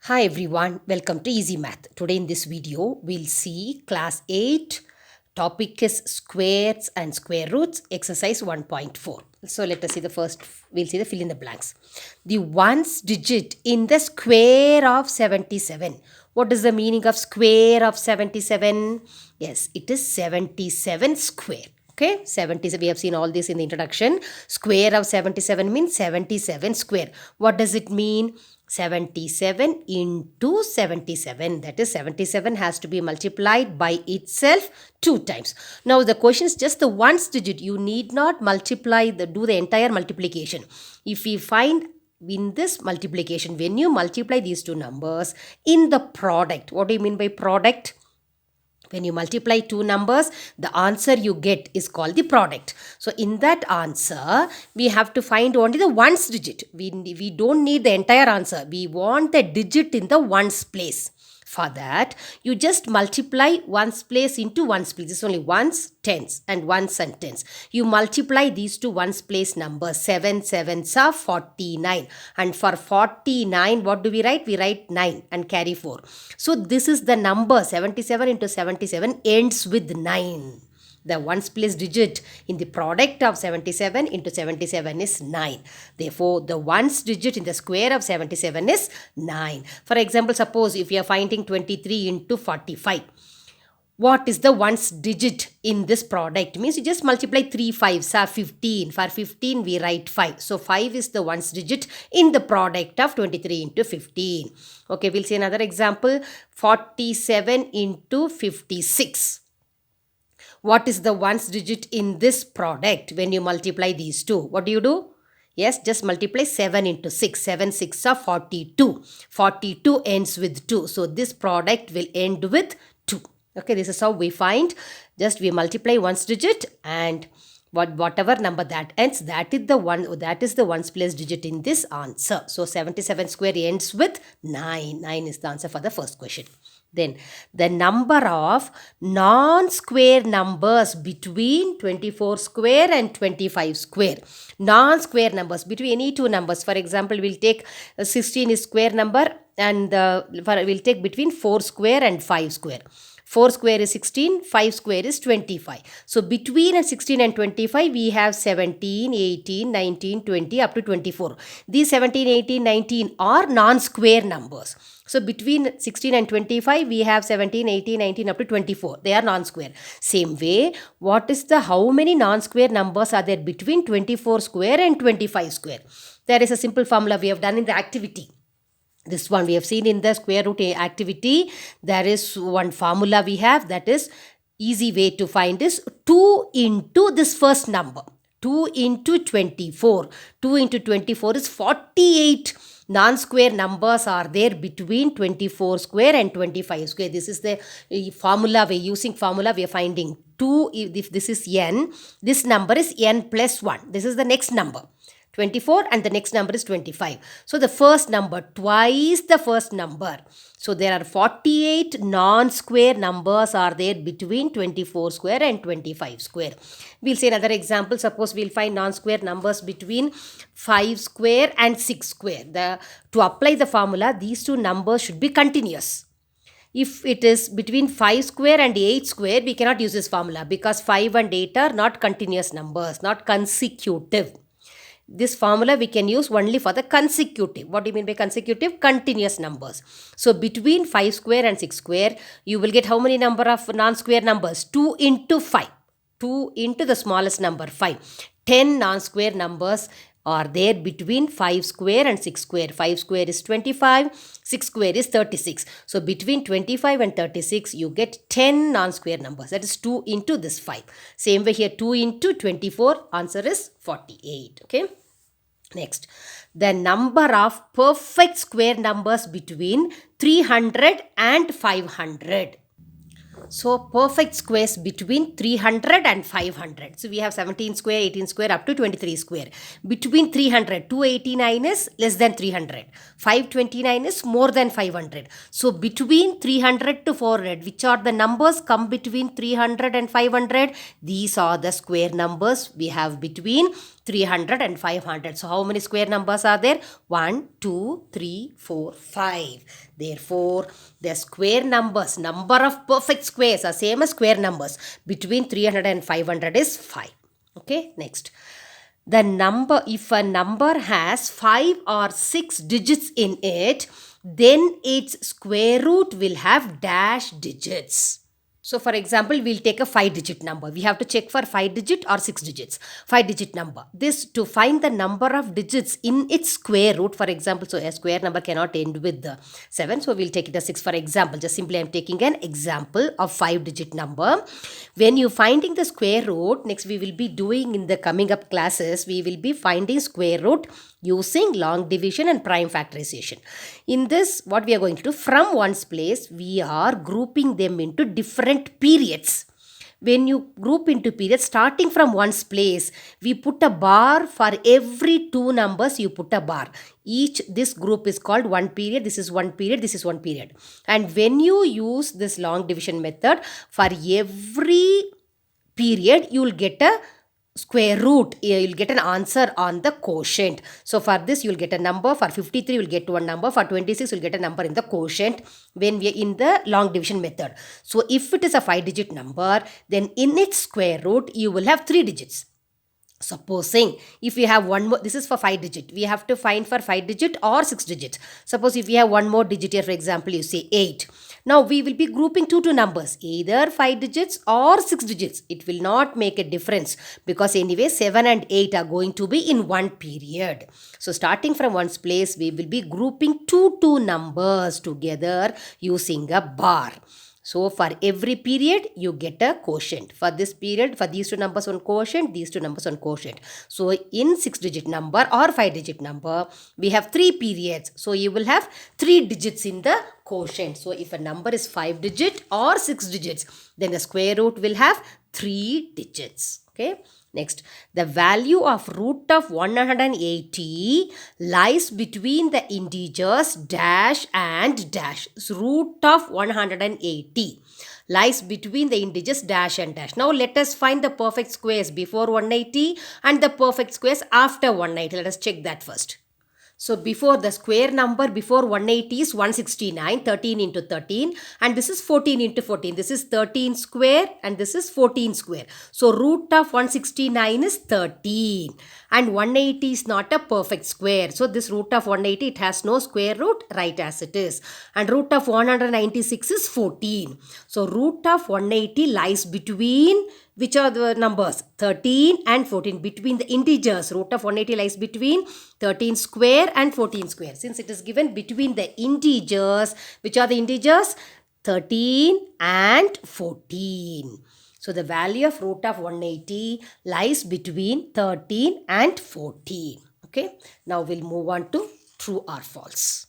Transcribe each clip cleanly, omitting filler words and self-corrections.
Hi everyone, welcome to Easy Math. Today in this video, we'll see class 8, topic is squares and square roots, exercise 1.4. So let us see the first, we'll see the fill in the blanks. The ones digit in the square of 77. What is the meaning of square of 77? Yes, it is 77 square. Okay, 77, we have seen all this in the introduction. Square of 77 means 77 square. What does it mean? 77 into 77, that is 77 has to be multiplied by itself 2 times. Now the question is just the ones digit. You need not multiply do the entire multiplication. If we find in this multiplication, when you multiply these two numbers in the product, what do you mean by product? When you multiply two numbers, the answer you get is called the product. So in that answer, we have to find only the ones digit. We don't need the entire answer. We want the digit in the ones place. For that, you just multiply ones place into ones place. It's only ones, tens, and ones and tens. You multiply these two ones place numbers. 7 sevens are 49. And for 49, what do we write? We write 9 and carry 4. So this is the number. 77 into 77 ends with 9. The ones place digit in the product of 77 into 77 is 9. Therefore, the ones digit in the square of 77 is 9. For example, suppose if you are finding 23 into 45. What is the ones digit in this product? Means you just multiply 3 5s are 15. For 15, we write 5. So, 5 is the ones digit in the product of 23 into 15. Okay, we'll see another example. 47 into 56. What is the ones digit in this product when you multiply these two? What do you do? Yes, just multiply 7 into 6. 7 6 are 42. 42 ends with 2. So this product will end with 2. Okay, this is how we find. Just we multiply ones digit and whatever number that ends, that is the ones place digit in this answer. So 77 square ends with 9. 9 is the answer for the first question. Then the number of non-square numbers between 24 square and 25 square. Non-square numbers between any two numbers. For example, we'll take 16 is square number and we'll take between 4 square and 5 square. 4 square is 16, 5 square is 25. So between 16 and 25, we have 17, 18, 19, 20 up to 24. These 17, 18, 19 are non-square numbers. So between 16 and 25, we have 17, 18, 19 up to 24. They are non-square. Same way, how many non-square numbers are there between 24 square and 25 square? There is a simple formula we have done in the activity. This one we have seen in the square root activity. There is one formula we have, that is easy way to find is 2 into this first number. 2 into 24. 2 into 24 is 48 non-square numbers are there between 24 square and 25 square. This is the formula, we're using formula, we're finding 2, if this is n, this number is n plus 1. This is the next number. 24 and the next number is 25. So the first number, twice the first number. So there are 48 non-square numbers are there between 24 square and 25 square. We'll see another example. Suppose we'll find non-square numbers between 5 square and 6 square. To apply the formula, these two numbers should be continuous. If it is between 5 square and 8 square, we cannot use this formula because 5 and 8 are not continuous numbers, not consecutive. This formula we can use only for the consecutive. What do you mean by consecutive? Continuous numbers. So between 5 square and 6 square, you will get how many number of non-square numbers? 2 into 5. 2 into the smallest number, 5. 10 non-square numbers are there between 5 square and 6 square. 5 square is 25, 6 square is 36. So between 25 and 36, you get 10 non-square numbers. That is 2 into this 5. Same way here, 2 into 24, answer is 48. Okay. Next, the number of perfect square numbers between 300 and 500. So perfect squares between 300 and 500. So we have 17 square, 18 square up to 23 square. Between 300, 289 is less than 300. 529 is more than 500. So between 300 to 400, which are the numbers come between 300 and 500? These are the square numbers we have between 300 and 500. So how many square numbers are there? 1, 2, 3, 4, 5. Therefore, the square numbers, number of perfect squares are same as square numbers. Between 300 and 500 is 5. Okay, next. The number, if a number has 5 or 6 digits in it, then its square root will have dash digits. So for example, we'll take a 5-digit number. We have to check for 5-digit or 6 digits. 5-digit number. This, to find the number of digits in its square root, for example, so a square number cannot end with the 7. So we'll take it as 6 for example. Just simply I'm taking an example of 5-digit number. When you finding the square root, next we will be doing in the coming up classes, we will be finding square root using long division and prime factorization. In this, what we are going to do, from ones place, we are grouping them into different periods. When you group into periods, starting from ones place, we put a bar for every 2 numbers, you put a bar. This group is called 1 period, this is 1 period, this is 1 period. And when you use this long division method, for every period, you will get a square root. You'll get an answer on the quotient. So for this, you'll get a number. For 53, you'll get one number. For 26, you'll get a number in the quotient when we are in the long division method. So if it is a 5-digit number, then in its square root, you will have 3 digits. Supposing if we have one more, this is for 5-digit, we have to find for 5-digit or 6-digit. Suppose if we have one more digit here, for example, you say 8. Now we will be grouping two numbers, either 5 digits or 6 digits. It will not make a difference because anyway 7 and 8 are going to be in one period. So starting from one's place, we will be grouping two numbers together using a bar. So for every period, you get a quotient. For this period, for these 2 numbers on quotient, these 2 numbers on quotient. So in 6-digit number or 5-digit number, we have 3 periods. So you will have 3 digits in the quotient. So if a number is 5-digit or 6 digits, then the square root will have 3 digits. Okay. Next, the value of root of 180 lies between the integers dash and dash. So root of 180 lies between the integers dash and dash. Now let us find the perfect squares before 180 and the perfect squares after 180. Let us check that first. So before the square number before 180 is 169, 13 into 13, and this is 14 into 14. This is 13 square and this is 14 square. So root of 169 is 13 and 180 is not a perfect square. So this root of 180, it has no square root, write as it is. And root of 196 is 14. So root of 180 lies between, which are the numbers? 13 and 14. Between the integers, root of 180 lies between 13 square and 14 square. Since it is given between the integers, which are the integers? 13 and 14. So the value of root of 180 lies between 13 and 14. Okay. Now we'll move on to true or false.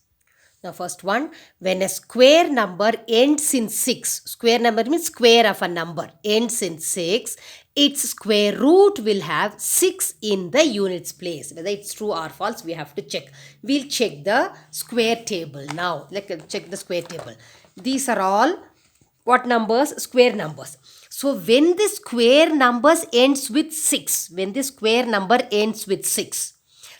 Now first one, when a square number ends in 6, square number means square of a number, ends in 6, its square root will have 6 in the units place. Whether it's true or false, we have to check. We'll check the square table now. Let's check the square table. These are all what numbers? Square numbers. So when the square numbers ends with 6, when the square number ends with 6,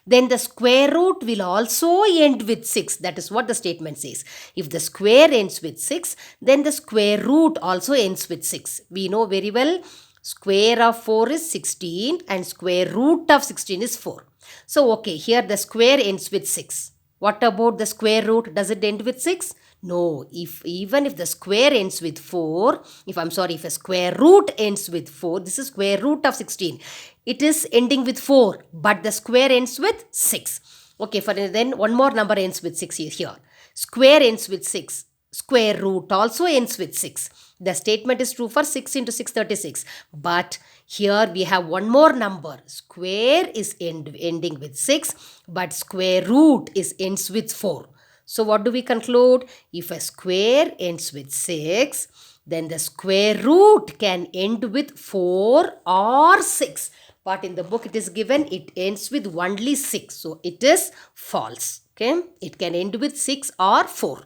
then the square root will also end with 6. That is what the statement says. If the square ends with 6, then the square root also ends with 6. We know very well square of 4 is 16 and square root of 16 is 4. So okay, here the square ends with 6. What about the square root? Does it end with 6? No, even if the square ends with 4, if a square root ends with 4, this is square root of 16. It is ending with 4, but the square ends with 6. Okay, then one more number ends with 6 here. Square ends with 6. Square root also ends with 6. The statement is true for 6 into 6, 36. But here we have one more number. Square is ending with 6, but square root ends with 4. So what do we conclude? If a square ends with 6, then the square root can end with 4 or 6. But in the book it is given it ends with only 6. So it is false. Okay. It can end with 6 or 4.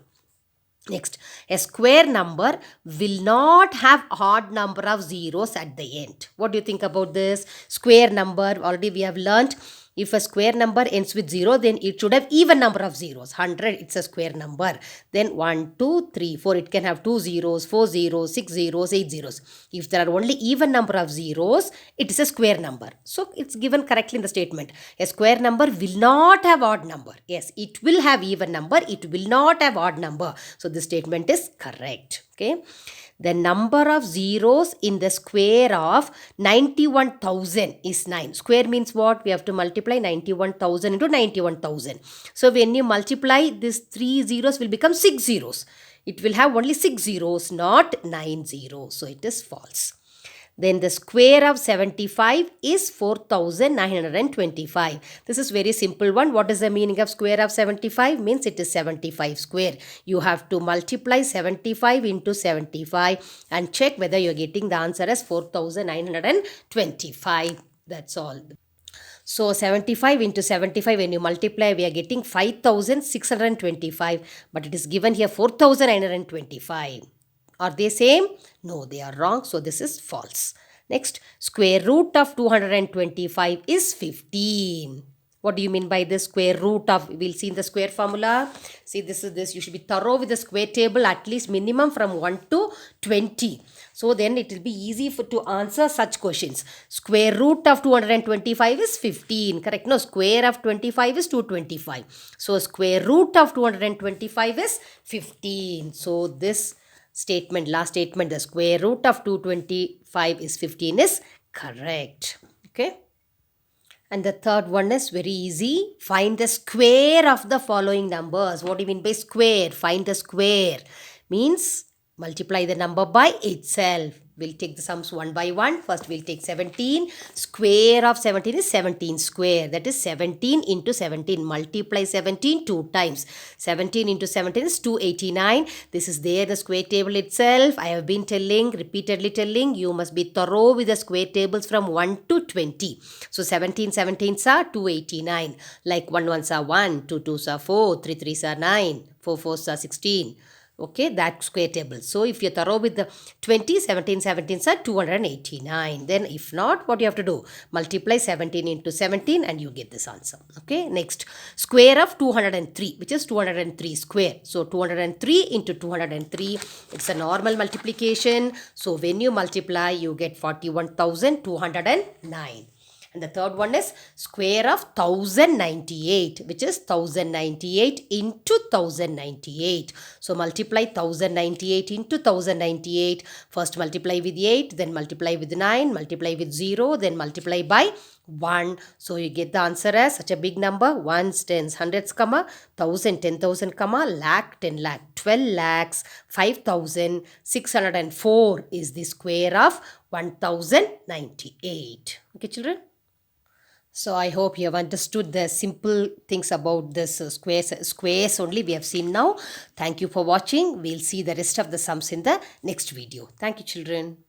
Next, a square number will not have odd number of zeros at the end. What do you think about this? Square number, already we have learnt, if a square number ends with 0, then it should have even number of zeros. 100, it's a square number. Then 1, 2, 3, 4, it can have 2 zeros, 4 zeros, 6 zeros, 8 zeros. If there are only even number of zeros, it is a square number. So it's given correctly in the statement. A square number will not have odd number. Yes, it will have even number. It will not have odd number. So this statement is correct. Okay. The number of zeros in the square of 91,000 is 9. Square means what? We have to multiply 91,000 into 91,000. So when you multiply, these 3 zeros will become 6 zeros. It will have only 6 zeros, not 9 zeros. So it is false. Then the square of 75 is 4925. This is very simple one. What is the meaning of square of 75? Means it is 75 square. You have to multiply 75 into 75 and check whether you are getting the answer as 4925. That's all. So 75 into 75, when you multiply, we are getting 5625. But it is given here 4925. Are they same? No, they are wrong. So this is false. Next, square root of 225 is 15. What do you mean by this? Square root of? We'll see in the square formula. See, this is this. You should be thorough with the square table, at least minimum from 1 to 20. So then it will be easy to answer such questions. Square root of 225 is 15. Correct? No, square of 25 is 225. So square root of 225 is 15. So this statement, last statement, the square root of 225 is 15 is correct. Okay. And the third one is very easy. Find the square of the following numbers. What do you mean by square? Find the square. Means multiply the number by itself. We'll take the sums one by one. First we'll take 17. Square of 17 is 17 square. That is 17 into 17. Multiply 17 2 times. 17 into 17 is 289. This is there, the square table itself. I have been repeatedly telling, you must be thorough with the square tables from 1 to 20. So 17 17s are 289. Like 1 1s are 1, 2 2s are 4, 3 3s are 9, 4 4s are 16. Okay, that square table. So if you're thorough with the 20, 17 17s are 289. Then if not, what you have to do? Multiply 17 into 17 and you get this answer. Okay, next, square of 203, which is 203 square. So 203 into 203, it's a normal multiplication. So when you multiply, you get 41,209. And the third one is square of 1098, which is 1098 into 1098. So multiply 1098 into 1098. First multiply with 8, then multiply with 9, multiply with 0, then multiply by 1. So you get the answer as such a big number: ones, tens, hundreds, comma, 1000, 10,000, comma, lakh, 10 lakh, 12 lakhs, 5,604 is the square of 1098. Okay, children? So I hope you have understood the simple things about this squares only we have seen now. Thank you for watching. We'll see the rest of the sums in the next video. Thank you, children.